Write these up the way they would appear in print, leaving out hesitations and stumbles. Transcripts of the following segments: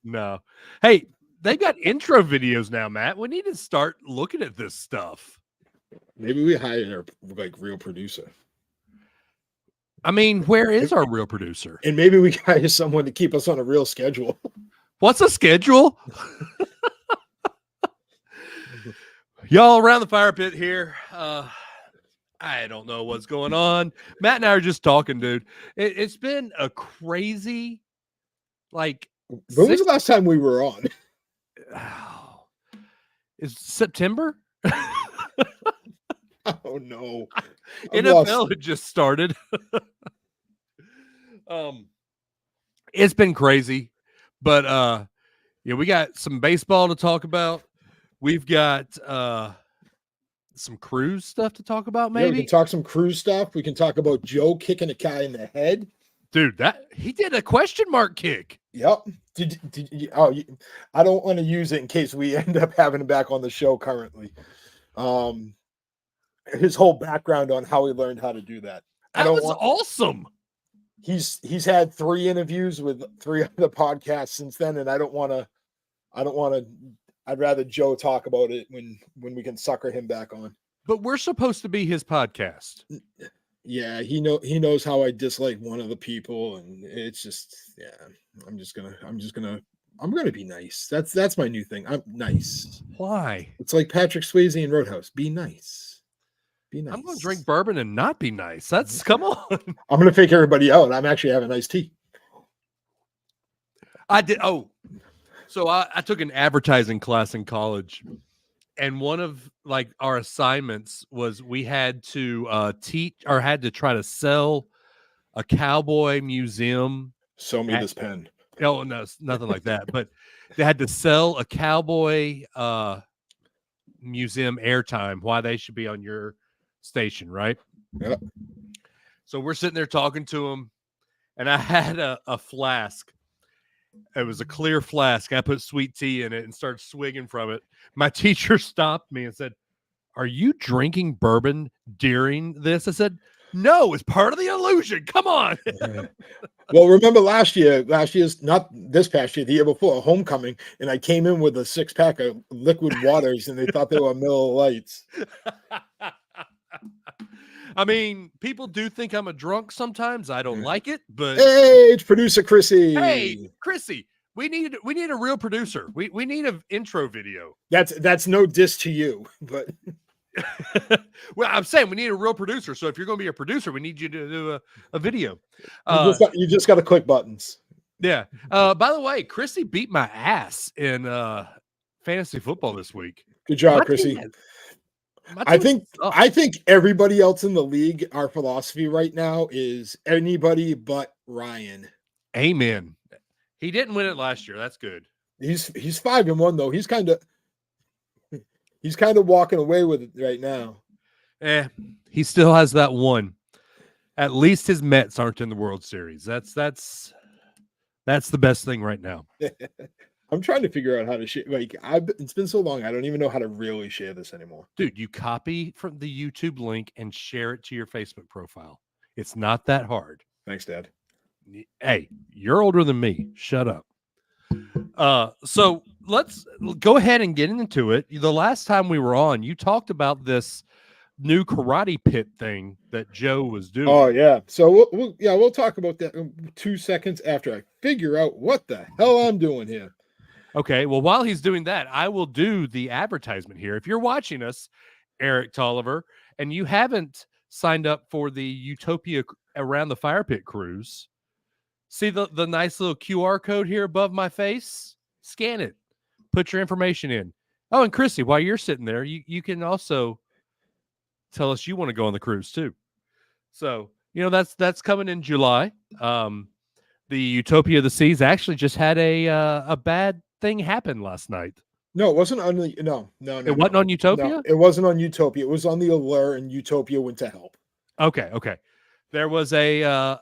No. Hey, they got intro videos now, Matt. We need to start looking at this stuff. Maybe we hire like real producer. I mean, where is our real producer? And maybe we hire someone to keep us on a real schedule. What's a schedule? Y'all around the fire pit here. I don't know what's going on. Matt and I are just talking, dude. It's been a crazy, like. When was the last time we were on? Oh, is September? Oh no. NFL had just started. It's been crazy, but yeah, we got some baseball to talk about. We've got some cruise stuff to talk about. Maybe we can talk some cruise stuff. We can talk about Joe kicking a guy in the head. Dude, that he did a question mark kick. Yep. I don't want to use it in case we end up having him back on the show currently. His whole background on how he learned how to do that. That was awesome. He's had 3 interviews with 3 other podcasts since then, and I'd rather Joe talk about it when we can sucker him back on. But we're supposed to be his podcast. Yeah, he knows how I dislike one of the people, and it's just, yeah, I'm gonna be nice. That's my new thing. I'm nice. Why? It's like Patrick Swayze in Roadhouse. Be nice. Be nice. I'm gonna drink bourbon and not be nice. That's come on. I'm gonna fake everybody out. I'm actually having iced tea. I did. Oh, so I took an advertising class in college. And one of like our assignments was we had to teach or had to try to sell a cowboy museum. Show me this pen. Oh, no, nothing like that. But they had to sell a cowboy museum airtime, why they should be on your station, right? Yep. So we're sitting there talking to them, and I had a flask. It was a clear flask. I put sweet tea in it and started swigging from it. My teacher stopped me and said, "Are you drinking bourbon during this?" I said, "No, it's part of the illusion. Come on." Well, remember last year's not this past year, the year before, homecoming, and I came in with a 6-pack of liquid waters, and they thought they were Miller Lights. I mean, people do think I'm a drunk sometimes. I don't like it, but hey, it's producer Chrissy. Hey, Chrissy, we need a real producer. We need an intro video. That's no diss to you, but well, I'm saying we need a real producer. So if you're going to be a producer, we need you to do a video. You just got to click buttons. Yeah. By the way, Chrissy beat my ass in fantasy football this week. Good job, Chrissy. I think everybody else in the league, our philosophy right now is anybody but Ryan. Amen. He didn't win it last year. That's good. He's 5-1 though. He's kind of walking away with it right now. He still has that one. At least his Mets aren't in the World Series. That's the best thing right now. I'm trying to figure out how to share. Like it's been so long, I don't even know how to really share this anymore. Dude, you copy from the YouTube link and share it to your Facebook profile. It's not that hard. Thanks, Dad. Hey, you're older than me. Shut up. So let's go ahead and get into it. The last time we were on, you talked about this new karate pit thing that Joe was doing. Oh yeah. So we'll talk about that in 2 seconds after I figure out what the hell I'm doing here. Okay, well, while he's doing that, I will do the advertisement here. If you're watching us, Eric Tolliver, and you haven't signed up for the Utopia Around the Fire Pit cruise, see the nice little QR code here above my face? Scan it. Put your information in. Oh, and Chrissy, while you're sitting there, you can also tell us you want to go on the cruise too. So, that's coming in July. The Utopia of the Seas actually just had a bad thing happen last night. No, it wasn't on the no. It wasn't on Utopia? No, it wasn't on Utopia. It was on the Allure, and Utopia went to help. Okay. There was a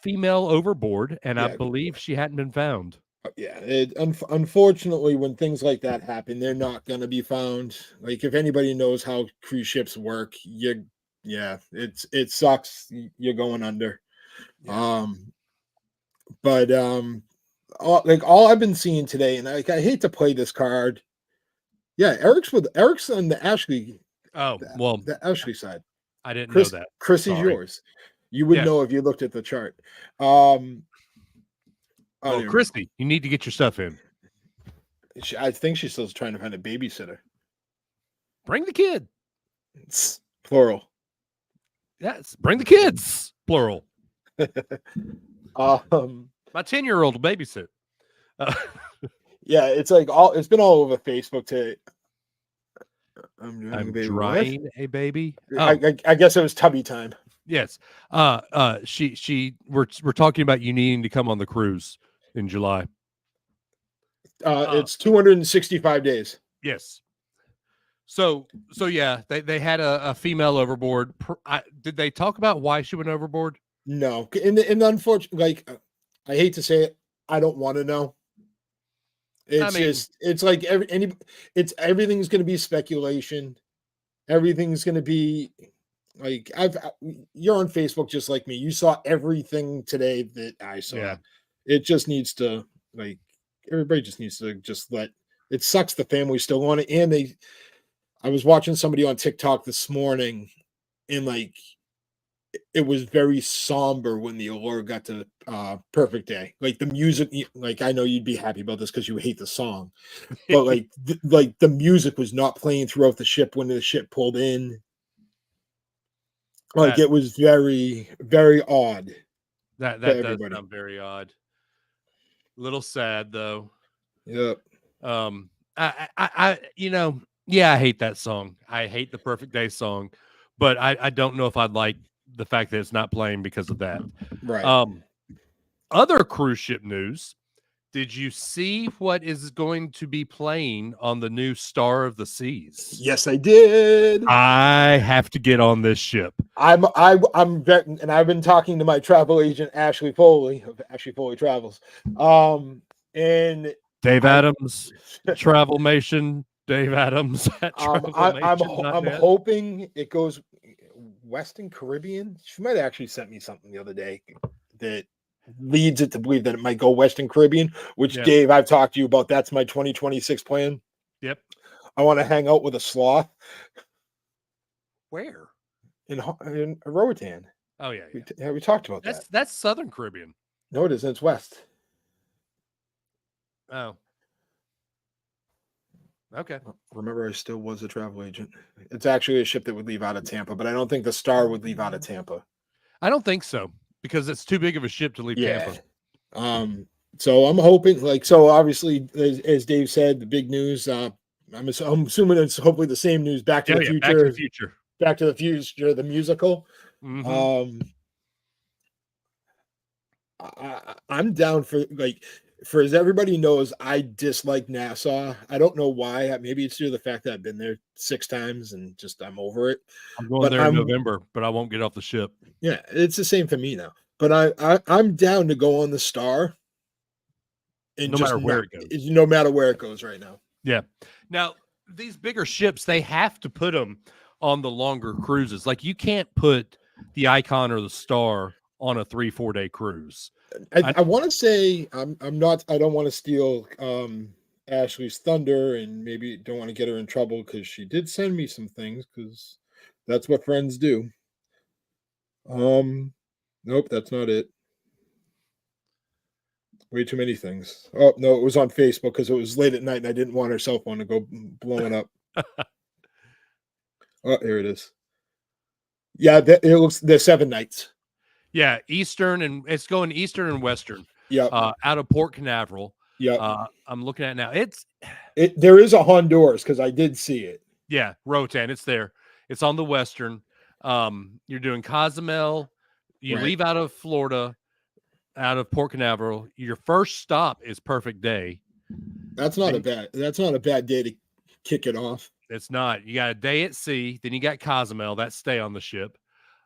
female overboard, and I believe she hadn't been found. Yeah, unfortunately, when things like that happen, they're not going to be found. Like, if anybody knows how cruise ships work, it sucks. You're going under. Yeah. all I've been seeing today, and I hate to play this card. Yeah, Eric's on the Ashley, Oh, well, the Ashley side. I didn't know that. Chris is Sorry. yours. You would Yeah. know if you looked at the chart. I Well, don't even Christy, you need to get your stuff in. I think she's still trying to find a babysitter. Bring the kid. It's plural. Yes, bring the kids. Plural. My 10-year-old will babysit. Yeah, it's like it's been all over Facebook today. I'm drying a baby. I guess it was tubby time. Yes. We're talking about you needing to come on the cruise in July. It's 265 days. Yes. So yeah, they had a female overboard. Did they talk about why she went overboard? No, and unfortunately, like I hate to say it, I don't want to know. It's like everything's going to be speculation. Everything's going to be like you're on Facebook just like me. You saw everything today that I saw. Yeah. It just needs to everybody just needs to just let it. Sucks the family's still on it, and I was watching somebody on TikTok this morning, and like it was very somber when the allure got to Perfect Day. Like the music, like I know you'd be happy about this because you hate the song, but like the music was not playing throughout the ship when the ship pulled in. Like it was very, very odd. That does sound very odd. Little sad though. Yep. I I hate that song. I hate the Perfect Day song, but I don't know if I'd like the fact that it's not playing because of that. Right. Other cruise ship news. Did you see what is going to be playing on the new Star of the Seas? Yes, I did. I have to get on this ship. I'm and I've been talking to my travel agent Ashley Foley of Ashley Foley Travels. And Dave Adams, Travelmation. Dave Adams at I'm hoping it goes Western Caribbean. She might have actually sent me something the other day that leads it to believe that it might go Western Caribbean, which Dave, I've talked to you about. That's my 2026 plan. Yep. I want to hang out with a sloth. Where? In Roatan. Oh yeah. We talked about that. That's Southern Caribbean. No, it isn't. It's West. Oh. Okay. Remember, I still was a travel agent. It's actually a ship that would leave out of Tampa, but I don't think the Star would leave out of Tampa. I don't think so because it's too big of a ship to leave Tampa. So I'm hoping, obviously, as Dave said, the big news. I'm assuming it's hopefully the same news. Back to the Future. Back to the Future. Back to the Future, the musical. Mm-hmm. I'm down for as everybody knows, I dislike Nassau. I don't know why. Maybe it's due to the fact that I've been there 6 times and just I'm over it. I'm going there in November, but I won't get off the ship. Yeah, it's the same for me now. But I'm down to go on the Star. And no matter where it goes. No matter where it goes right now. Yeah. Now, these bigger ships, they have to put them on the longer cruises. Like you can't put the Icon or the Star on a 3-4 day cruise. I want to say I don't want to steal Ashley's thunder and maybe don't want to get her in trouble because she did send me some things because that's what friends do. Nope, that's not it. Way too many things. Oh no, it was on Facebook because it was late at night and I didn't want her cell phone to go blowing up. Oh, here it is. Yeah, it looks there's 7 nights. Yeah, Eastern and it's going Eastern and Western. Yeah, out of Port Canaveral. Yeah, I'm looking at it now. There is a Honduras because I did see it. Yeah, Roatan. It's there. It's on the Western. You're doing Cozumel. You leave out of Florida, out of Port Canaveral. Your first stop is Perfect Day. That's not a bad day to kick it off. It's not. You got a day at sea. Then you got Cozumel. That stay on the ship.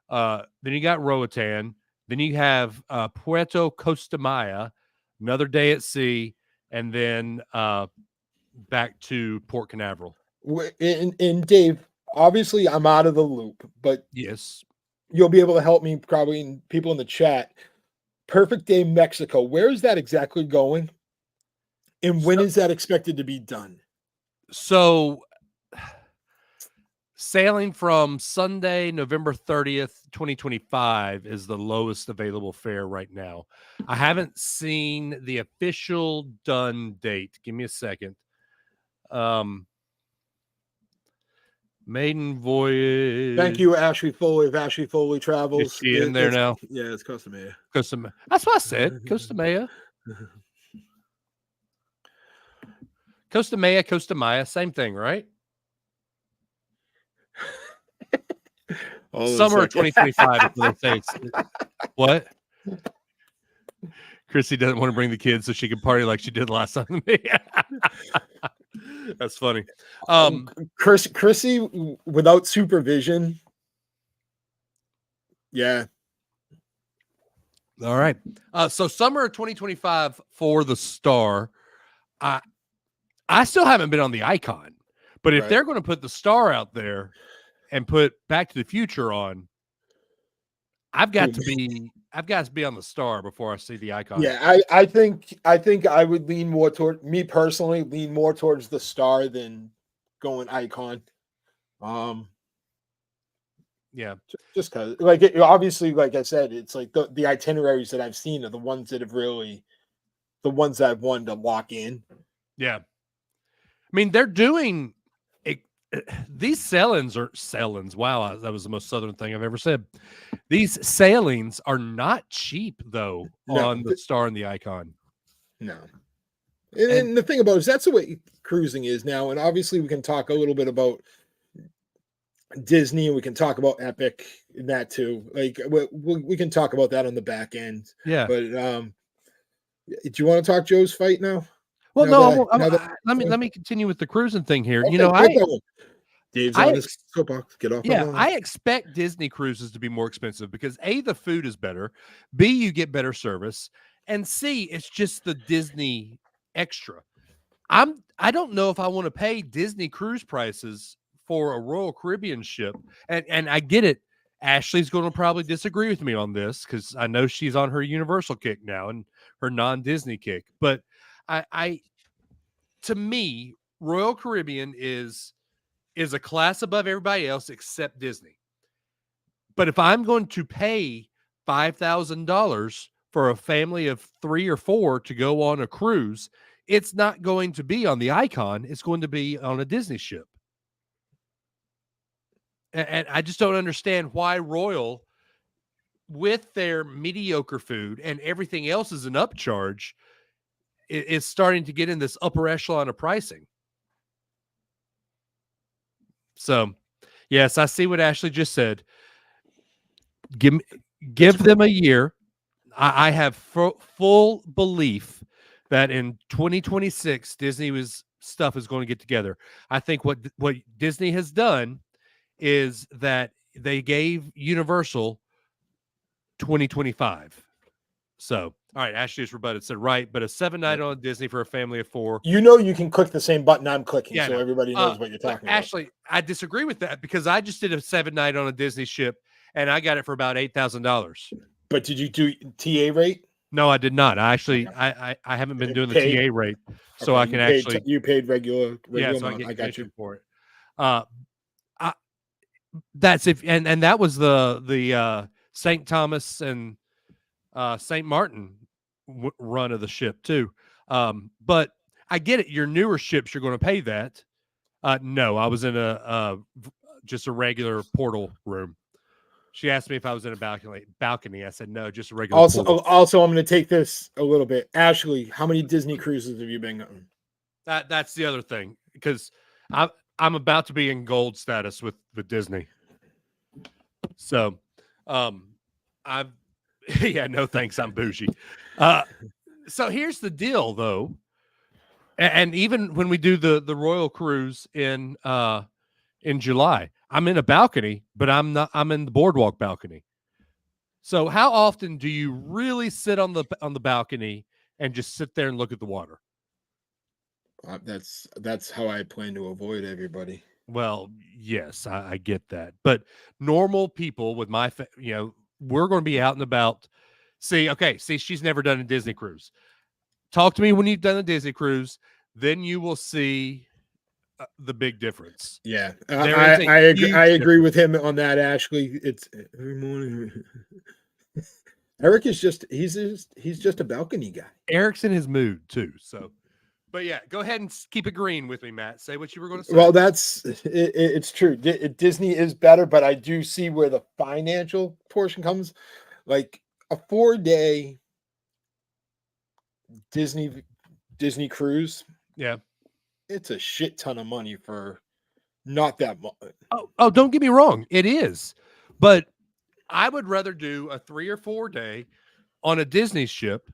Then you got Roatan. Then you have Puerto Costa Maya, another day at sea, and then back to Port Canaveral. And Dave, obviously I'm out of the loop, but yes, you'll be able to help me probably, and people in the chat. Perfect Day Mexico. Where is that exactly going? And when is that expected to be done? So sailing from Sunday, November 30th, 2025 is the lowest available fare right now. I haven't seen the official done date. Give me a second. Maiden voyage. Thank you, Ashley Foley of Ashley Foley Is Travels. she in there now? Yeah, it's customary. That's what I said. Costa Maya. Costa Maya, Costa Maya, same thing, right? Summer of 2025 is what they say. What? Chrissy doesn't want to bring the kids so she can party like she did last time to me. That's funny. Chrissy without supervision. Yeah. All right. So summer of 2025 for the Star. I still haven't been on the Icon, but if they're going to put the Star out there and put Back to the Future on, I've got to be on the Star before I see the Icon. Yeah, I think I would lean more toward me personally, lean more towards the Star than going Icon. Yeah, just because, like, obviously, like I said, it's like the itineraries that I've seen are the ones that have really, the ones that I've wanted to lock in. Yeah, I mean they're doing these sailings. Wow, that was the most Southern thing I've ever said. These sailings are not cheap though on the Star and the Icon. No, and the thing about it is that's the way cruising is now, and obviously we can talk a little bit about Disney and we can talk about Epic and that too. Like we can talk about that on the back end. Yeah, but do you want to talk Joe's fight now? Well, let me continue with the cruising thing here. Okay, you know, Dave's on his soapbox. Get off. Yeah, I expect Disney cruises to be more expensive because A, the food is better, B, you get better service, and C, it's just the Disney extra. I don't know if I want to pay Disney cruise prices for a Royal Caribbean ship, and I get it. Ashley's going to probably disagree with me on this because I know she's on her Universal kick now and her non-Disney kick, but to me, Royal Caribbean is a class above everybody else except Disney. But if I'm going to pay $5,000 for a family of 3 or 4 to go on a cruise, it's not going to be on the Icon. It's going to be on a Disney ship. And I just don't understand why Royal, with their mediocre food and everything else is an upcharge, is starting to get in this upper echelon of pricing. So, yes, I see what Ashley just said. Give them a year. I have full belief that in 2026, Disney's stuff is going to get together. I think what Disney has done is that they gave Universal 2025. So, all right, Ashley just rebutted, said right, but a 7-night on Disney for a family of 4. You know, you can click the same button I'm clicking, so everybody knows what you're talking about. Ashley, I disagree with that because I just did a 7-night on a Disney ship and I got it for about $8,000. But did you do TA rate? No, I did not. I actually, I haven't been doing the TA rate, so I can actually. You paid regular yeah, so amount. I got you for it. That's if, and that was the St. Thomas and St. Martin run of the ship too. But I get it. Your newer ships, you're going to pay that. No, I was in just a regular portal room. She asked me if I was in a balcony. I said no, just a regular. Also, I'm going to take this a little bit. Ashley, how many Disney cruises have you been on? That's the other thing because I'm about to be in gold status with Disney. So, I've yeah, no thanks. I'm bougie. So here's the deal, though, and even when we do the Royal Cruise in July, I'm in a balcony, but I'm in the boardwalk balcony. So how often do you really sit on the balcony and just sit there and look at the water? That's how I plan to avoid everybody. Well, yes, I get that, but normal people with my, we're going to be out and about. See, she's never done a Disney cruise. talk to me when you've done the Disney cruise. Then you will see the big difference. Yeah, There is a I agree. huge I agree difference. with him on that. Ashley, it's every morning. Eric is he's just a balcony guy. Eric's in his mood too. So, but yeah, go ahead and keep it green with me, Matt. Say what you were going to say. Well, it's true. Disney is better, but I do see where the financial portion comes. Like a 4-day Disney cruise. Yeah. It's a shit ton of money for not that much. Oh, don't get me wrong. It is. But I would rather do a 3 or 4 day on a Disney ship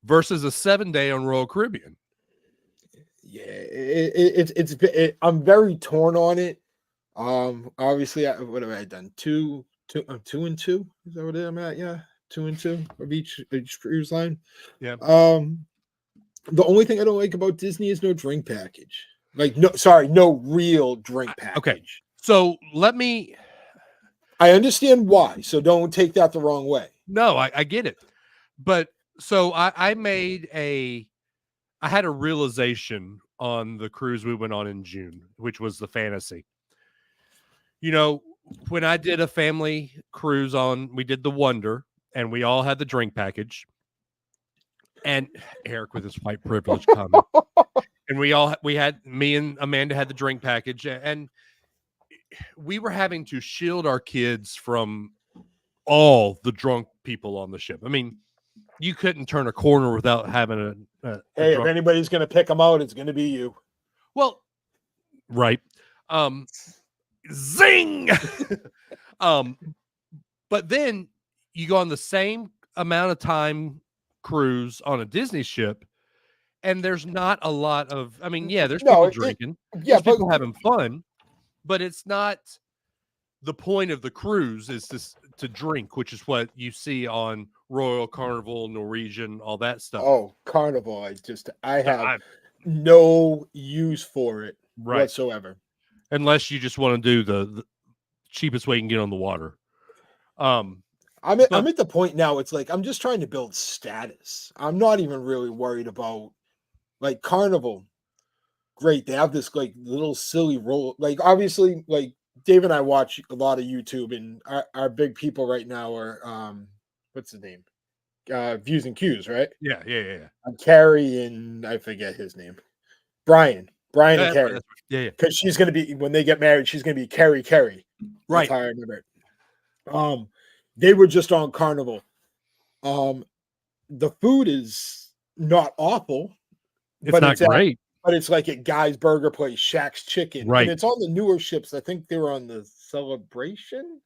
versus a 7-day on Royal Caribbean. Yeah, I'm very torn on it. Obviously, what have I done? Two and two. Is that what I'm at? Yeah, 2 and 2 of each cruise line. Yeah. The only thing I don't like about Disney is no drink package. Like, no real drink package. Okay. So I understand why. So don't take that the wrong way. No, I get it. But so I had a realization on the cruise we went on in June, which was the Fantasy. You know, when I did a family cruise we did the Wonder, and we all had the drink package. And Eric with his white privilege comment. And me and Amanda had the drink package, and we were having to shield our kids from all the drunk people on the ship. I mean, you couldn't turn a corner without having Hey, if anybody's going to pick them out, it's going to be you. Well, right. Zing. But then you go on the same amount of time cruise on a Disney ship, and there's not a lot of, there's people drinking. There's people having fun, but it's not the point of the cruise is to drink, which is what you see on Royal, Carnival, Norwegian, all that stuff. Oh, Carnival. I have no use for it whatsoever. Unless you just want to do the cheapest way you can get on the water. I'm at the point now, it's like I'm just trying to build status. I'm not even really worried about like Carnival. Great. They have this like little silly role. Like obviously, like Dave and I watch a lot of YouTube, and our big people right now are what's the name? Views and Cues, right? Yeah. Carrie and I forget his name. Brian and Carrie. Yeah. Because she's gonna be, when they get married, she's gonna be Carrie. Right. That's how I remember it. They were just on Carnival. The food is not awful. It's not great. But it's like at Guy's Burger Place, Shaq's Chicken. Right. And it's on the newer ships. I think they were on the Celebration.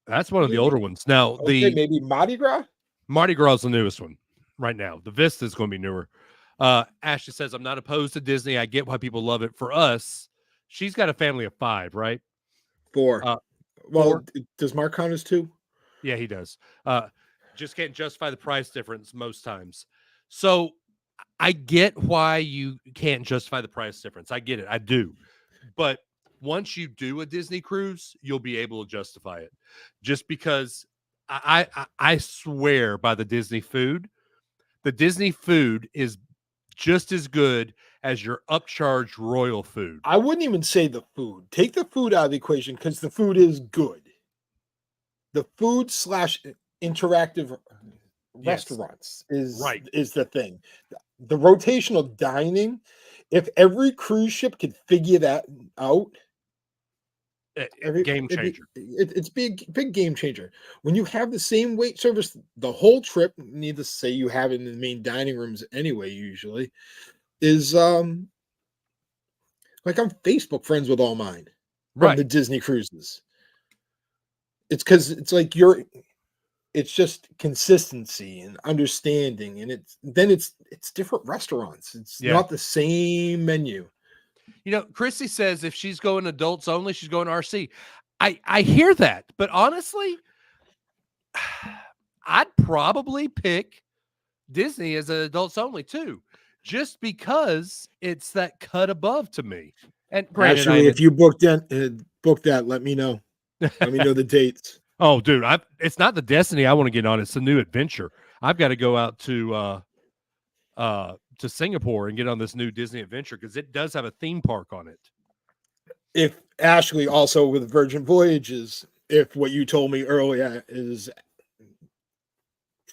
That's one of the older ones. Now, maybe Mardi Gras? Mardi Gras is the newest one right now. The Vista is going to be newer. Ashley says, I'm not opposed to Disney. I get why people love it. For us, she's got a family of 5, right? 4. Well, 4? Does Mark count as 2? Yeah, he does. Just can't justify the price difference most times. So I get why you can't justify the price difference. I get it. I do. But once you do a Disney cruise, you'll be able to justify it. Just because I swear by the Disney food. The Disney food is just as good as your upcharged royal food. I wouldn't even say the food. Take the food out of the equation because the food is good. The food / interactive restaurants is the thing. The rotational dining, if every cruise ship could figure that out, game changer. It's big game changer. When you have the same wait service the whole trip, needless to say, you have it in the main dining rooms anyway, usually, is like I'm Facebook friends with all mine from the Disney cruises. It's because it's like it's just consistency and understanding, and it's different restaurants. It's not the same menu. You know, Chrissy says if she's going adults only, she's going RC. I hear that, but honestly, I'd probably pick Disney as an adults only too, just because it's that cut above to me. And granted, actually, if you book that, let me know. Let me know the dates. Oh, dude, it's not the Destiny I want to get on. It's the new adventure. I've got to go out to to Singapore and get on this new Disney adventure because it does have a theme park on it. If Ashley also with Virgin Voyages, if what you told me earlier is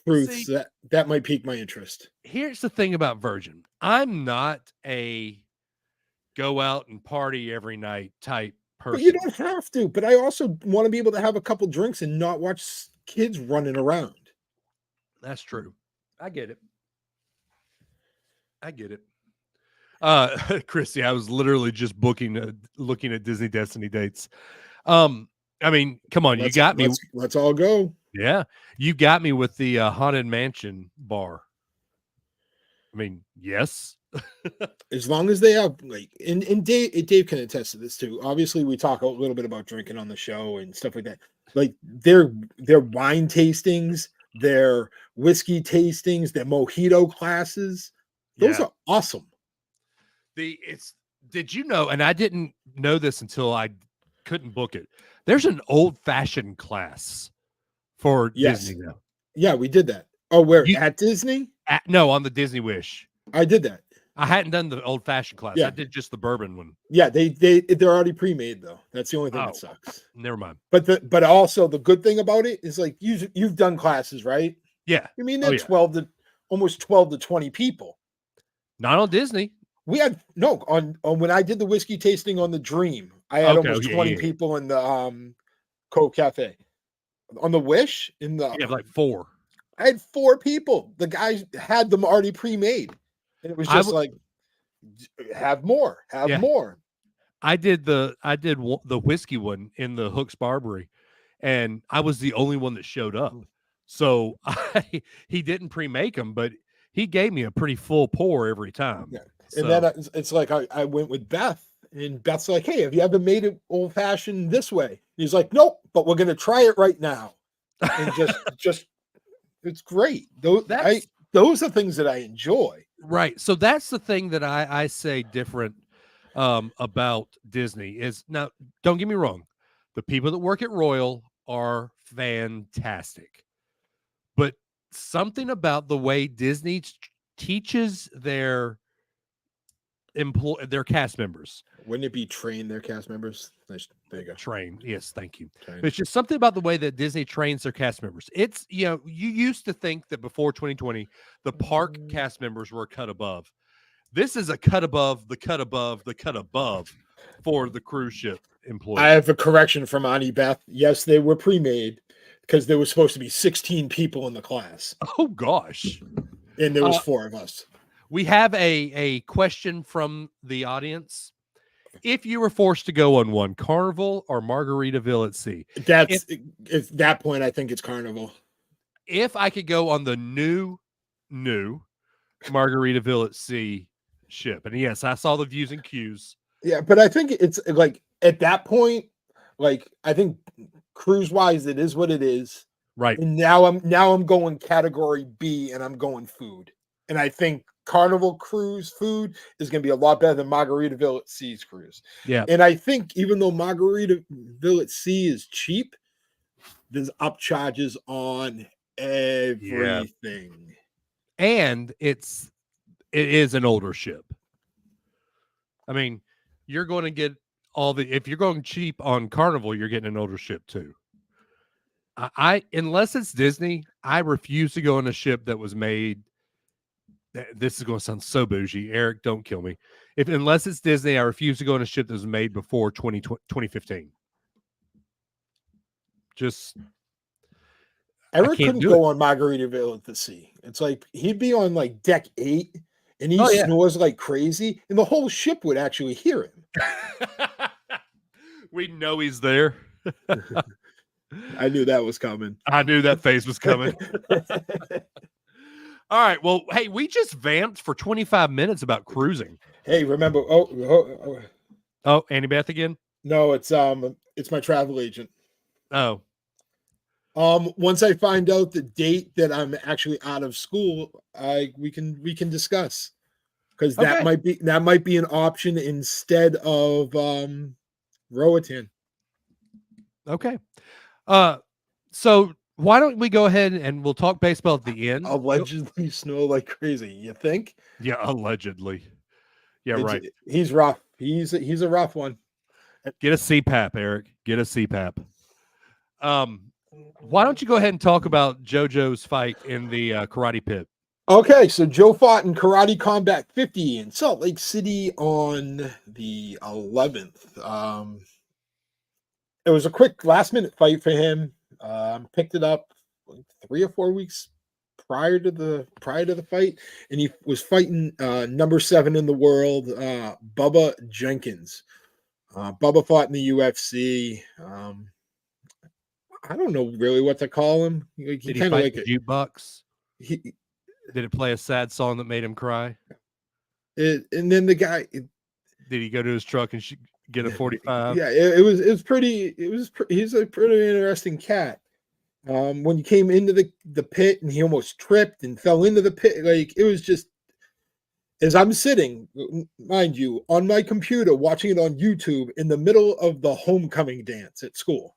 truth, See, that might pique my interest. Here's the thing about Virgin. I'm not a go out and party every night type person. But you don't have to. But I also want to be able to have a couple drinks and not watch kids running around. That's true. I get it. Christy, I was literally just looking at Disney Destiny dates. I mean, come on, you got me. Let's all go. Yeah, you got me with the Haunted Mansion bar. I mean, yes. As long as they have and Dave can attest to this too. Obviously, we talk a little bit about drinking on the show and stuff like that. Like their wine tastings, their whiskey tastings, their mojito classes. Those are awesome. Did you know? And I didn't know this until I couldn't book it. There's an old-fashioned class for Disney now. Yeah, we did that. Oh, at Disney? No, on the Disney Wish. I did that. I hadn't done the old-fashioned class. I did just the bourbon one. Yeah, they're already pre-made though. That's the only thing that sucks. Never mind. But also the good thing about it is like you've done classes, right? Yeah. I mean, that's almost 12 to 20 people. Not on Disney. We had on when I did the whiskey tasting on the Dream, I had almost 20 people in the Cove Cafe. On the Wish, you have like 4. I had 4 people. The guys had them already pre-made, and it was just like, have more. I did the whiskey one in the Hooks Barbary, and I was the only one that showed up. So he didn't pre-make them, but he gave me a pretty full pour every time. Yeah. And then it's like I went with Beth, and Beth's like, "Hey, have you ever made it old fashioned this way?" And he's like, "Nope, but we're gonna try it right now." And just it's great. Those are things that I enjoy. Right. So that's the thing that I say different about Disney is now. Don't get me wrong, the people that work at Royal are fantastic, but something about the way Disney teaches their cast members. Wouldn't it be train their cast members? There you go. Train. Yes, thank you. Train. It's just something about the way that Disney trains their cast members. It's, you used to think that before 2020, the park cast members were a cut above. This is a cut above, the cut above, the cut above for the cruise ship employees. I have a correction from Ani Beth. Yes, they were pre-made because there was supposed to be 16 people in the class. Oh, gosh. And there was 4 of us. We have a question from the audience. If you were forced to go on one, Carnival or Margaritaville at Sea? At that point, I think it's Carnival. If I could go on the new Margaritaville at Sea ship, and yes, I saw the views and cues. Yeah, but I think it's like at that point, like I think cruise wise, it is what it is. Right. And now I'm going category B, and I'm going food, and I think Carnival cruise food is going to be a lot better than Margaritaville at Sea's cruise. Yeah. And I think even though Margaritaville at Sea is cheap, there's upcharges on everything. Yeah. And it is an older ship. I mean, you're going to get if you're going cheap on Carnival, you're getting an older ship too. Unless it's Disney, I refuse to go on a ship that was made. This is going to sound so bougie. Eric, don't kill me. Unless it's Disney, I refuse to go on a ship that was made before 2015. Eric couldn't go on Margaritaville at the Sea. It's like he'd be on like deck 8 and he snores like crazy, and the whole ship would actually hear him. We know he's there. I knew that was coming. I knew that face was coming. All right. Well, hey, we just vamped for 25 minutes about cruising. Hey, remember? Oh, Annie Beth again? No, it's my travel agent. Oh. Once I find out the date that I'm actually out of school, we can discuss, because that might be an option instead of Roatan. Okay. So Why don't we go ahead and we'll talk baseball at the end? Allegedly snow like crazy. You think? Yeah, allegedly. Yeah, right. He's rough. He's a rough one. Get a CPAP, Eric. Get a CPAP. Why don't you go ahead and talk about JoJo's fight in the karate pit? Okay, so Joe fought in Karate Combat 50 in Salt Lake City on the 11th. It was a quick last minute fight for him. Picked it up like 3 or 4 weeks prior to the fight, and he was fighting number 7 in the world, Bubba Jenkins. Bubba fought in the UFC. I don't know really what to call him. He Did he kind of fight like the jukebox? he, Did it play a sad song that made him cry? and then the guy. Did he go to his truck and get a 45? Yeah, it was pretty. He's a pretty interesting cat. When he came into the pit and he almost tripped and fell into the pit, like it was just as I'm sitting, mind you, on my computer watching it on YouTube in the middle of the homecoming dance at school.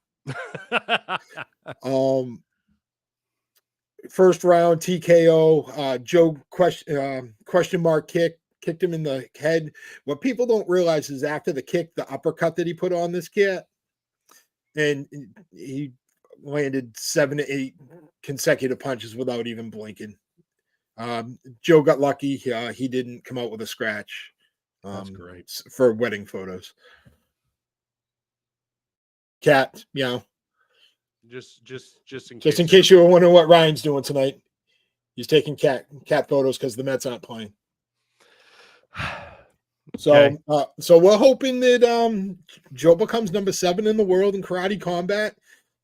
First round TKO. Joe question mark kicked him in the head. What people don't realize is after the kick, the uppercut that he put on this cat, and he landed 7 to 8 consecutive punches without even blinking. Joe got lucky. He didn't come out with a scratch. That's great for wedding photos. Cat, meow. Just in case you were wondering what Ryan's doing tonight. He's taking cat photos because the Mets aren't playing. So, okay. So we're hoping that Joe becomes number 7 in the world in Karate Combat.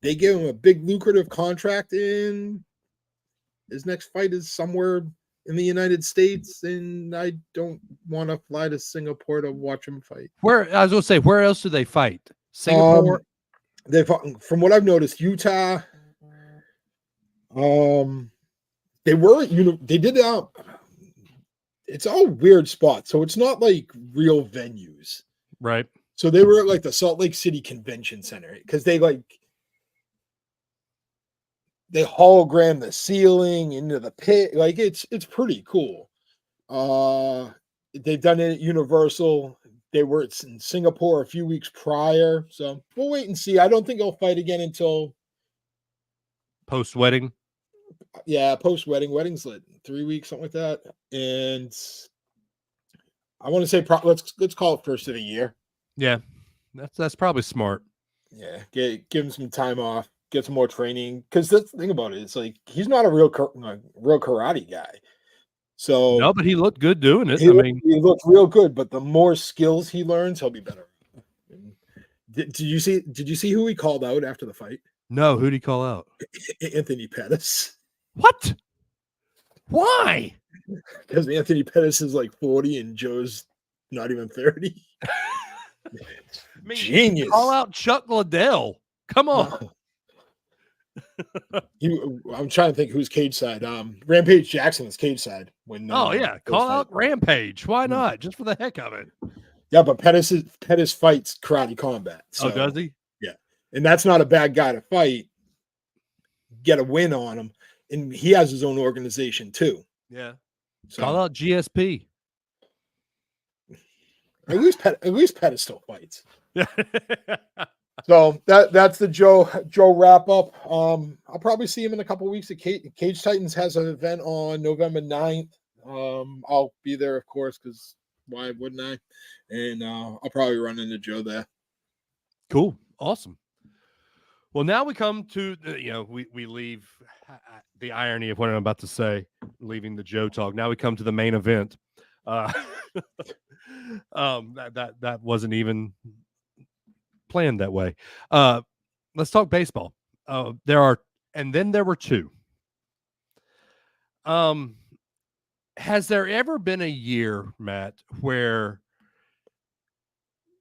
They give him a big lucrative contract, and his next fight is somewhere in the United States, and I don't want to fly to Singapore to watch him fight. Where I was going to say, where else do they fight? Singapore. They fought, from what I've noticed, Utah. They did it's all weird spots, so it's not like real venues, right? So they were at like the Salt Lake City Convention Center because they hologram the ceiling into the pit. Like it's pretty cool. They've done it at Universal. They were in Singapore a few weeks prior. So we'll wait and see. I don't think he'll fight again until post-wedding. Yeah, post-wedding. Wedding's like 3 weeks, something like that. And I want to say let's call it first of the year. Yeah, that's probably smart. Yeah, give him some time off. Get some more training, because that's the thing about it. It's like he's not a real karate guy. So no, but he looked good doing it. He looked real good. But the more skills he learns, he'll be better. Did you see who he called out after the fight? No, who'd he call out? Anthony Pettis. What? Why? Because Anthony Pettis is like 40 and Joe's not even 30. Genius. Call out Chuck Liddell. Come on. I'm trying to think who's cage side. Rampage Jackson is cage side. Call out Rampage. Why not? Just for the heck of it. Yeah, but Pettis fights Karate Combat. So, does he? Yeah, and that's not a bad guy to fight. Get a win on him, and he has his own organization too. Yeah, so, call out GSP. At least Pettis still fights. So that's the Joe wrap up. I'll probably see him in a couple of weeks. Cage Titans has an event on November 9th. I'll be there, of course, because why wouldn't I? And I'll probably run into Joe there. Cool. Awesome. Well, now we come to, we leave the irony of what I'm about to say, leaving the Joe talk. Now we come to the main event. That wasn't even planned that way. Let's talk baseball. There were two. Has there ever been a year, Matt, where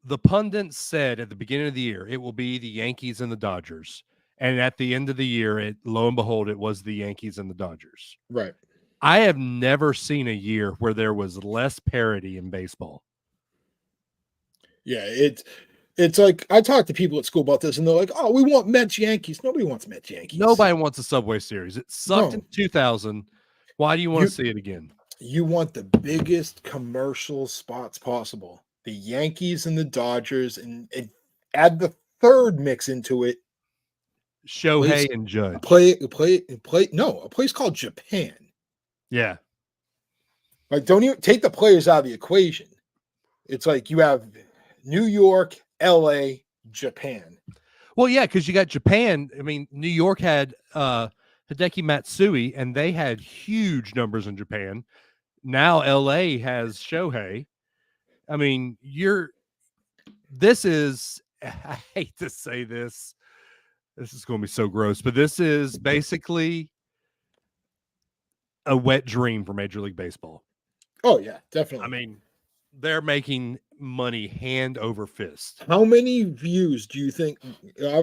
the pundits said at the beginning of the year it will be the Yankees and the Dodgers, and at the end of the year, lo and behold, it was the Yankees and the Dodgers? Right. I have never seen a year where there was less parity in baseball. Yeah, It's like I talk to people at school about this, and they're like, "Oh, we want Mets Yankees." Nobody wants Mets Yankees. Nobody wants a Subway Series. It sucked in No, 2000. Why do you want you to see it again? you want the biggest commercial spots possible. The Yankees and the Dodgers, and add the third mix into it. Place Shohei and a Judge. play. No, a place called Japan. Yeah. Like, don't even take the players out of the equation. It's like you have New York, LA, Japan. Well, yeah, because you got Japan. I mean, New York had Hideki Matsui, and they had huge numbers in Japan. Now LA has Shohei. I mean, this is, I hate to say this. This is going to be so gross, but this is basically a wet dream for Major League Baseball. Oh yeah, I definitely. mean, they're making money hand over fist. How many views do you think?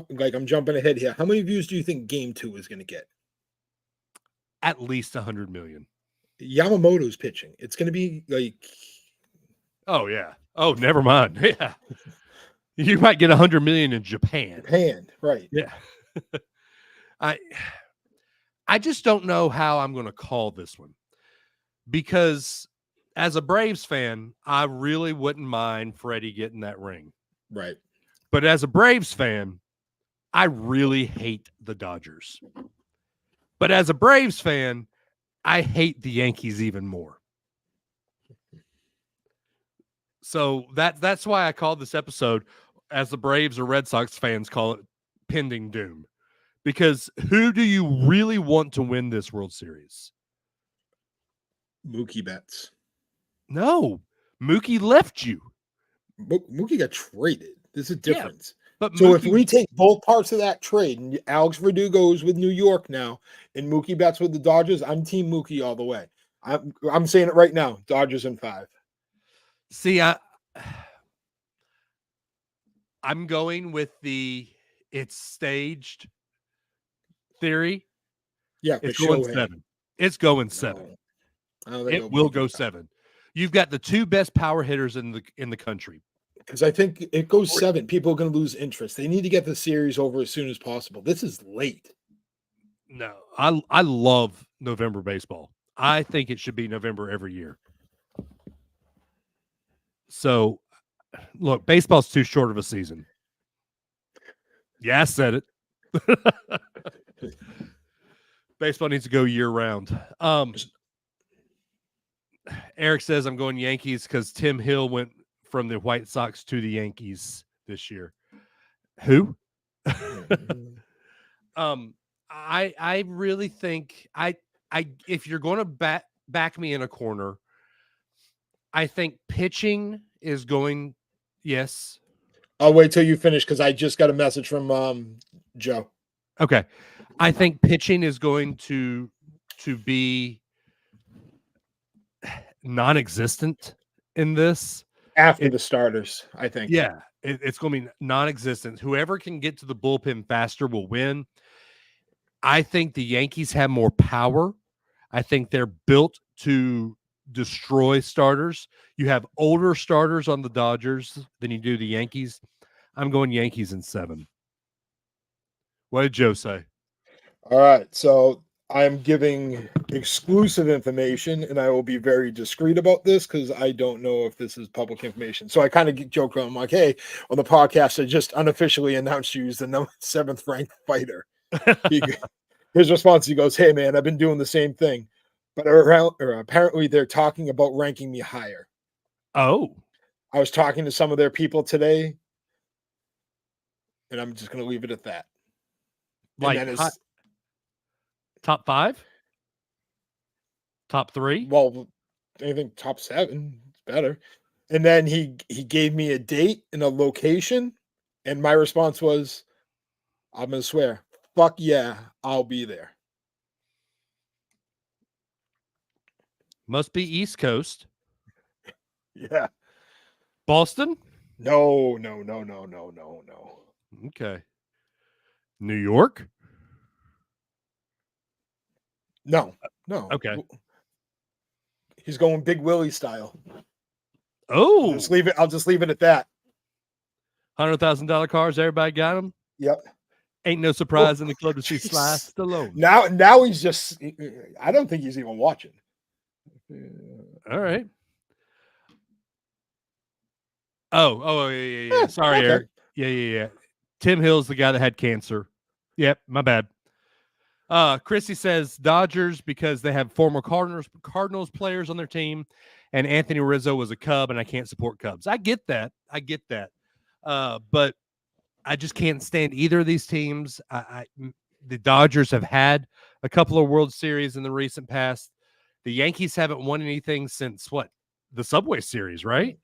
Like, I'm jumping ahead here. How many views do you think Game 2 is going to get? At least 100 million. Yamamoto's pitching. It's going to be like, Oh yeah. Oh, never mind. Yeah. You might get 100 million in Japan. right? Yeah. I just don't know how I'm going to call this one, because as a Braves fan, I really wouldn't mind Freddie getting that ring. Right. But as a Braves fan, I really hate the Dodgers. But as a Braves fan, I hate the Yankees even more. So that's why I called this episode, as the Braves or Red Sox fans call it, Pending Doom. Because who do you really want to win this World Series? Mookie Betts. No, Mookie left you. Mookie got traded. There's a difference. Yeah, but so Mookie, if we take both parts of that trade, and Alex Verdugo is with New York now, and Mookie Betts with the Dodgers, I'm Team Mookie all the way. I'm saying it right now. Dodgers in 5. See, I'm going with it's staged theory. Yeah, It's going 7. It's going 7. It will go 7. You've got the 2 best power hitters in the country. Because I think it goes 7. People are going to lose interest. They need to get the series over as soon as possible. This is late. No, I love November baseball. I think it should be November every year. So, look, baseball's too short of a season. Yeah, I said it. Baseball needs to go year round. Eric says I'm going Yankees because Tim Hill went from the White Sox to the Yankees this year. Who? I really think I if you're going to back me in a corner, I think pitching is going. Yes. I'll wait till you finish because I just got a message from Joe. Okay. I think pitching is going to be non-existent in this. After the starters, I think. Yeah. It's going to be non-existent. Whoever can get to the bullpen faster will win. I think the Yankees have more power. I think they're built to destroy starters. You have older starters on the Dodgers than you do the Yankees. I'm going Yankees in 7. What did Joe say? All right. So I'm giving exclusive information, and I will be very discreet about this because I don't know if this is public information. So I kind of joke around. I'm like, hey, on the podcast, I just unofficially announced you as the 7th ranked fighter. His response, he goes, hey, man, I've been doing the same thing. But apparently they're talking about ranking me higher. Oh. I was talking to some of their people today, and I'm just going to leave it at that. Like top 5? Top 3? Well, anything top 7 is better. And then he gave me a date and a location, and my response was, I'm going to swear, fuck yeah, I'll be there. Must be East Coast. Yeah. Boston? No. Okay. New York? No. Okay. He's going Big Willie style. Oh. I'll just leave it at that. $100,000 cars. Everybody got them. Yep. Ain't no Oh, surprise in the club to see Sly jeez. Stallone. Now he's just. I don't think he's even watching. All right. Oh, yeah. Sorry, Okay. Eric. Yeah. Tim Hill's the guy that had cancer. Yep, my bad. Chrissy says Dodgers because they have former Cardinals players on their team, and Anthony Rizzo was a Cub, and I can't support Cubs. I get that. But I just can't stand either of these teams. The Dodgers have had a couple of World Series in the recent past. The Yankees haven't won anything since what? The Subway Series, right?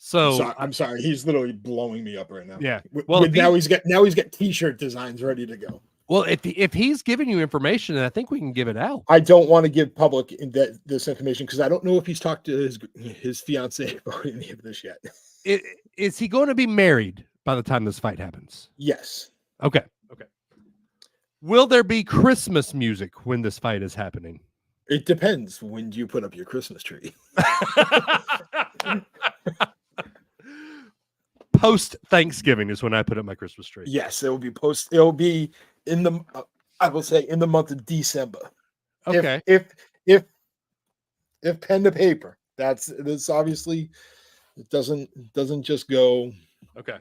So I'm sorry. He's literally blowing me up right now. yeah. Well, now he's got T-shirt designs ready to go. Well, if he's giving you information, then I think we can give it out. I don't want to give public this information because I don't know if he's talked to his fiance about any of this yet. Is he going to be married by the time this fight happens? Yes. Okay. Will there be Christmas music when this fight is happening? It depends. When do you put up your Christmas tree? Post Thanksgiving is when I put up my Christmas tree. Yes, it will be post. It will be in the. I will say in the month of December. Okay. If pen to paper, that's obviously it doesn't just go. Okay.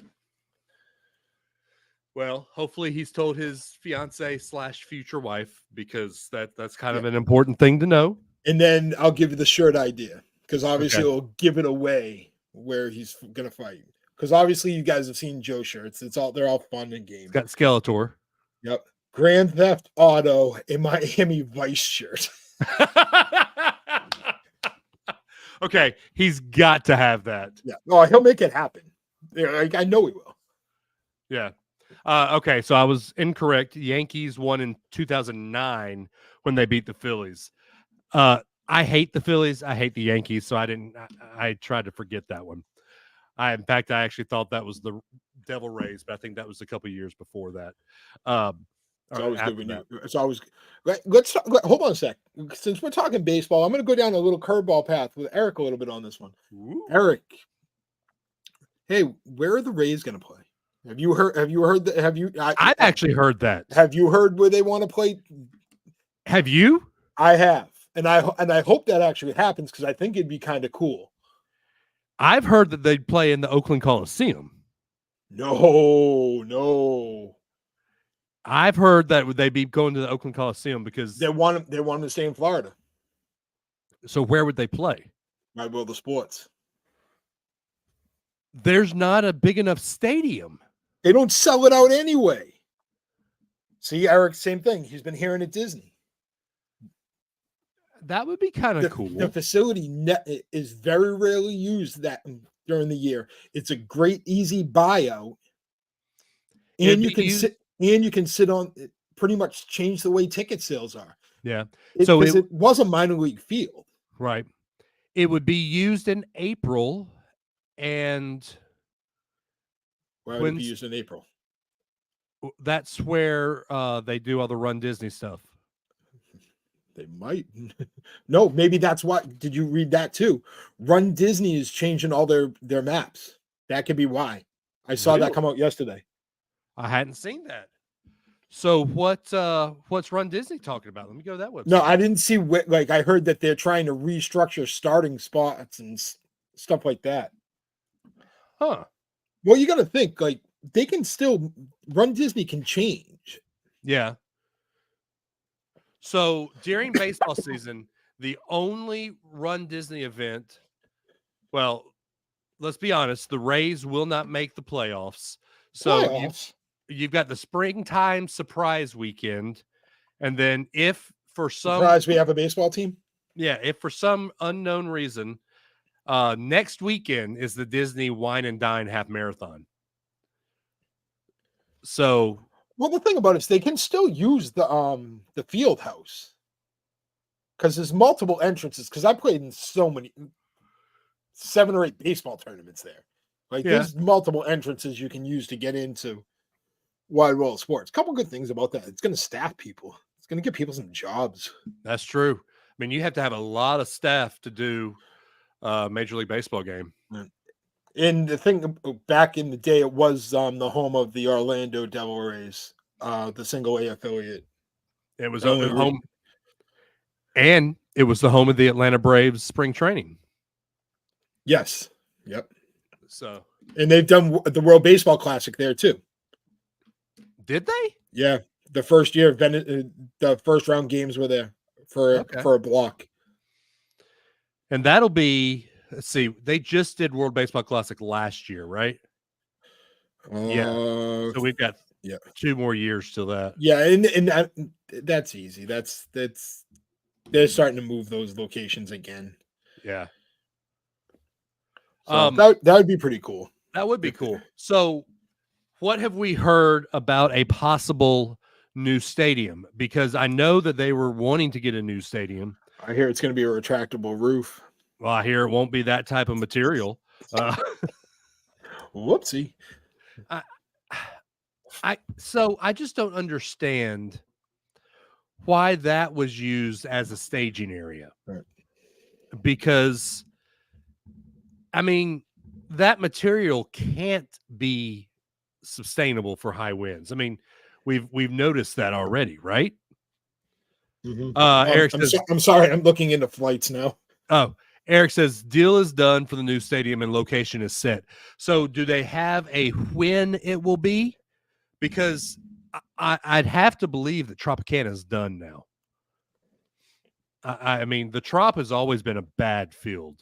Well, hopefully he's told his fiance / future wife because that's kind of an important thing to know. And then I'll give you the shirt idea because obviously it'll give it away where he's gonna fight. Because obviously you guys have seen Joe shirts. They're all fun and games. It's got Skeletor. Yep. Grand Theft Auto in Miami Vice shirt. Okay, he's got to have that. Yeah. Oh, he'll make it happen. Yeah, I know he will. Yeah. Okay, so I was incorrect. Yankees won in 2009 when they beat the Phillies. I hate the Phillies. I hate the Yankees, so I tried to forget that one. In fact, I actually thought that was the Devil Rays, but I think that was a couple years before that. It's always good when you. It's always. Let's hold on a sec. Since we're talking baseball, I'm going to go down a little curveball path with Eric a little bit on this one. Ooh. Eric, hey, where are the Rays going to play? Have you heard? I've actually heard that. Have you heard where they want to play? Have you? I have, and I hope that actually happens because I think it'd be kind of cool. I've heard that they'd play in the Oakland Coliseum. No. I've heard that they'd be going to the Oakland Coliseum because they want them to stay in Florida. So where would they play? Right, well, the sports. There's not a big enough stadium. They don't sell it out anyway. See, Eric, same thing. He's been hearing at Disney. That would be kind of cool. The facility is very rarely used during the year. It's a great, easy buyout, and you can sit on it. Pretty much change the way ticket sales are. Yeah, so it was a minor league field, right? It would be used in April, and why would it be used in April? That's where they do all the Run Disney stuff. They might. No, maybe that's why. Did you read that too? Run Disney is changing all their maps. That could be why. I saw that come out yesterday. I hadn't seen that. So what's Run Disney talking about? Let me go to that website. No, I didn't see I heard that they're trying to restructure starting spots and stuff like that. Huh. Well, you got to think they can still Run Disney can change. Yeah. So during baseball season, the only Run Disney event, well, let's be honest, the Rays will not make the playoffs. So you've got the springtime surprise weekend. And then if for some surprise we have a baseball team. Yeah, if for some unknown reason, next weekend is the Disney Wine and Dine half marathon. So well, the thing about it is they can still use the field house because there's multiple entrances. Because I played in so many 7 or 8 baseball tournaments there. There's multiple entrances you can use to get into Wide World Sports. A couple good things about that. It's going to staff people. It's going to give people some jobs. That's true. I mean, you have to have a lot of staff to do a Major League Baseball game. And the thing back in the day, it was the home of the Orlando Devil Rays, the single A affiliate. It was The only home, and it was the home of the Atlanta Braves spring training. Yes. Yep. So, and they've done the World Baseball Classic there too. did they? Yeah, the first year of the first round games were there for a block. And that'll be, let's see, they just did World Baseball Classic last year, right? Yeah. So we've got 2 more years till that. Yeah, and that's easy. That's they're starting to move those locations again. Yeah. So that would be pretty cool. That would be cool. So what have we heard about a possible new stadium? Because I know that they were wanting to get a new stadium. I hear it's going to be a retractable roof. Well, I hear it won't be that type of material. Whoopsie. So I just don't understand why that was used as a staging area. Right. Because, I mean, that material can't be sustainable for high winds. I mean, we've noticed that already, right? Mm-hmm. Eric says, I'm sorry, I'm looking into flights now. Oh, Eric says deal is done for the new stadium and location is set. So do they have a when it will be? Because I'd have to believe that Tropicana is done now. I mean, the Trop has always been a bad field.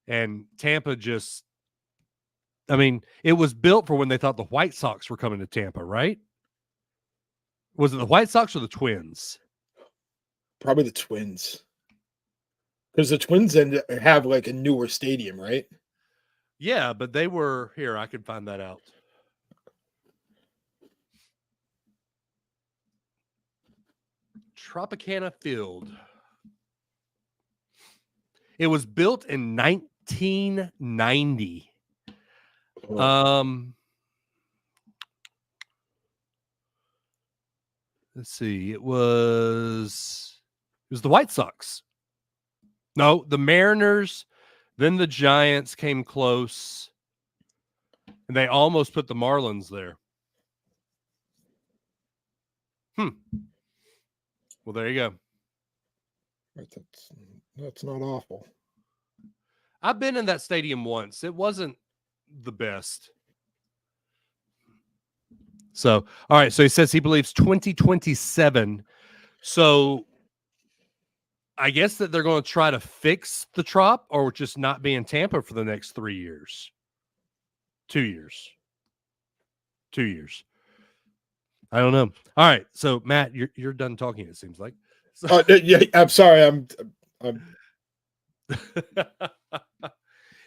And Tampa just, I mean, it was built for when they thought the White Sox were coming to Tampa, right? Was it the White Sox or the Twins? Probably the Twins. Because the Twins have like a newer stadium, right? Yeah, but they were, here, I could find that out. Tropicana Field. It was built in 1990. Let's see. It was the White Sox. No, the Mariners, then the Giants came close, and they almost put the Marlins there. Well, there you go. That's not awful. I've been in that stadium once. It wasn't the best. So, all right. So he says he believes 2027. So I guess that they're going to try to fix the Trop or just not be in Tampa for the next 3 years. 2 years. 2 years. I don't know. All right. So Matt, you're done talking, it seems like. So, yeah, I'm sorry. I'm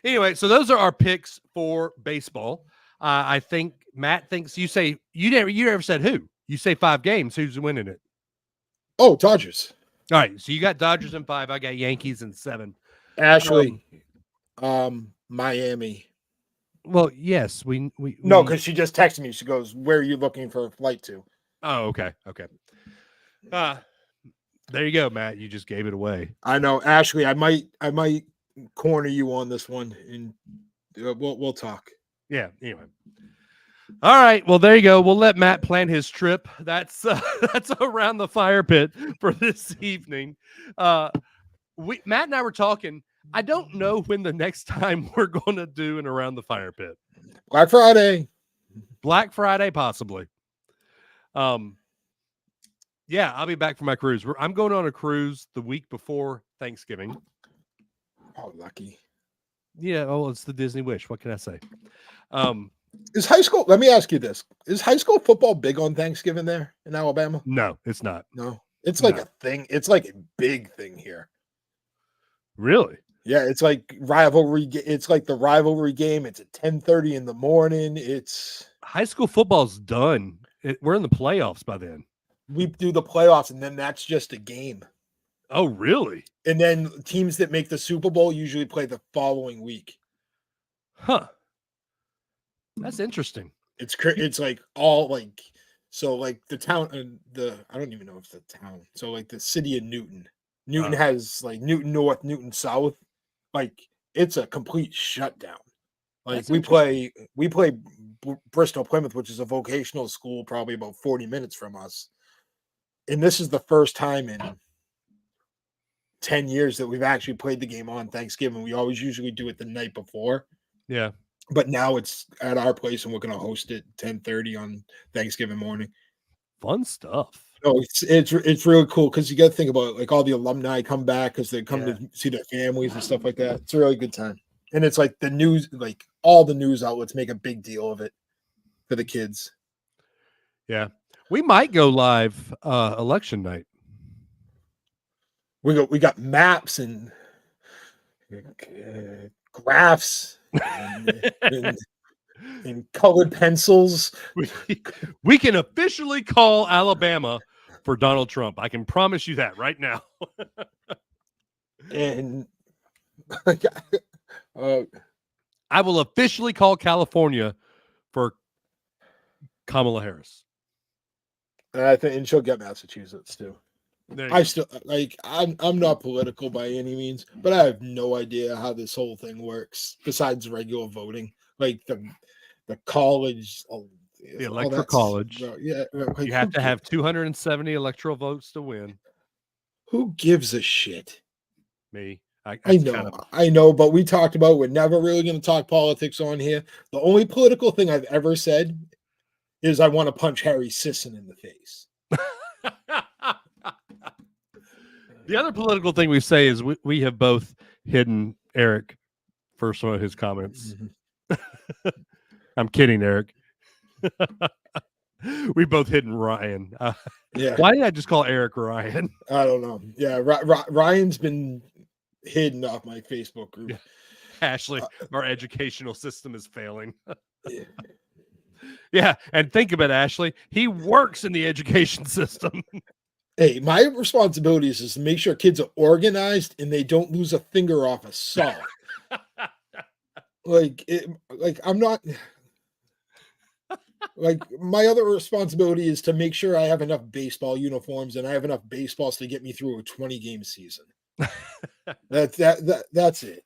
Anyway, so those are our picks for baseball. I think Matt thinks you never said who. You say 5 games. Who's winning it? Oh, Dodgers. All right. So you got Dodgers in 5. I got Yankees in 7. Ashley, Miami. Well, yes, we no, because she just texted me. She goes, "Where are you looking for a flight to?" Oh, okay. There you go, Matt. You just gave it away. I know, Ashley. I might corner you on this one, and we'll talk. Yeah. Anyway. All right. Well, there you go. We'll let Matt plan his trip. That's around the fire pit for this evening. Matt and I were talking. I don't know when the next time we're going to do an around the fire pit. Black Friday, possibly. Yeah, I'll be back for my cruise. I'm going on a cruise the week before Thanksgiving. Oh, lucky. Yeah. Oh, it's the Disney wish. What can I say? Is high school? Let me ask you this: is high school football big on Thanksgiving there in Alabama? No, it's not. No, it's like a thing. It's like a big thing here. Really? Yeah, it's like rivalry. It's like the rivalry game. It's at 10:30 in the morning. It's high school football's done. We're in the playoffs by then. We do the playoffs, and then that's just a game. Oh, really? And then teams that make the Super Bowl usually play the following week. Huh. That's interesting. It's like all like so like the town I don't even know if it's the town. So like the city of Newton. Newton has like Newton North, Newton South. Like it's a complete shutdown. Like That's we interesting. play Bristol Plymouth, which is a vocational school, probably about 40 minutes from us. And this is the first time in 10 years that we've actually played the game on Thanksgiving. We always usually do it the night before, Yeah. but now it's at our place and we're going to host it 10:30 on Thanksgiving morning. Fun stuff. Oh, it's really cool because you got to think about like all the alumni come back because they come Yeah. to see their families and stuff like that. It's a really good time, and it's like the news, like all the news outlets make a big deal of it for the kids. Yeah. We might go live election night. We got maps and graphs and colored pencils. We can officially call Alabama for Donald Trump. I can promise you that right now. And I will officially call California for Kamala Harris. I think, and she'll get Massachusetts too. I still like I'm not political by any means, but I have no idea how this whole thing works besides regular voting. Like the college, the electoral college. Yeah, like, you have to have 270 electoral votes to win. Who gives a shit? Me. I know, but we talked about we're never really going to talk politics on here. The only political thing I've ever said is I want to punch Harry Sisson in the face. The other political thing we say is we have both hidden Eric for some of his comments. Mm-hmm. I'm kidding, Eric. We both hidden Ryan. Yeah. Why did I just call Eric Ryan? I don't know. Yeah, Ryan's been hidden off my Facebook group. Yeah. Ashley, our educational system is failing. Yeah. Yeah, and think about it, Ashley. He works in the education system. Hey, my responsibility is to make sure kids are organized and they don't lose a finger off a saw. Like I'm not. Like my other responsibility is to make sure I have enough baseball uniforms and I have enough baseballs to get me through a 20-game season. That's it.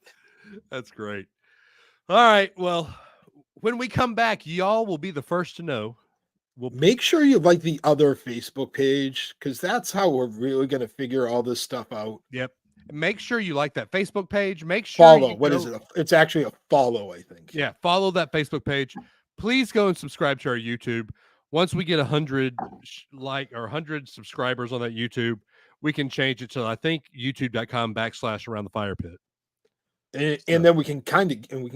That's great. All right. Well, when we come back, y'all will be the first to know. We'll make sure you like the other Facebook page because that's how we're really going to figure all this stuff out. Yep. Make sure you like that Facebook page. Make sure follow. What is it? It's actually a follow, I think. Yeah, follow that Facebook page. Please go and subscribe to our YouTube. Once we get 100 100 subscribers on that YouTube, we can change it to I think youtube.com/aroundthefirepit. And then we can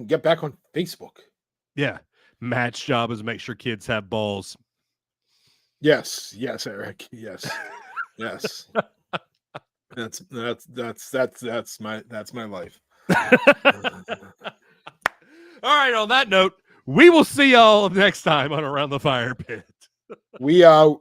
get back on Facebook. Yeah. Matt's job is to make sure kids have balls. Yes, Eric. Yes. Yes. That's my life. All right, on that note, we will see y'all next time on Around the Fire Pit. We out.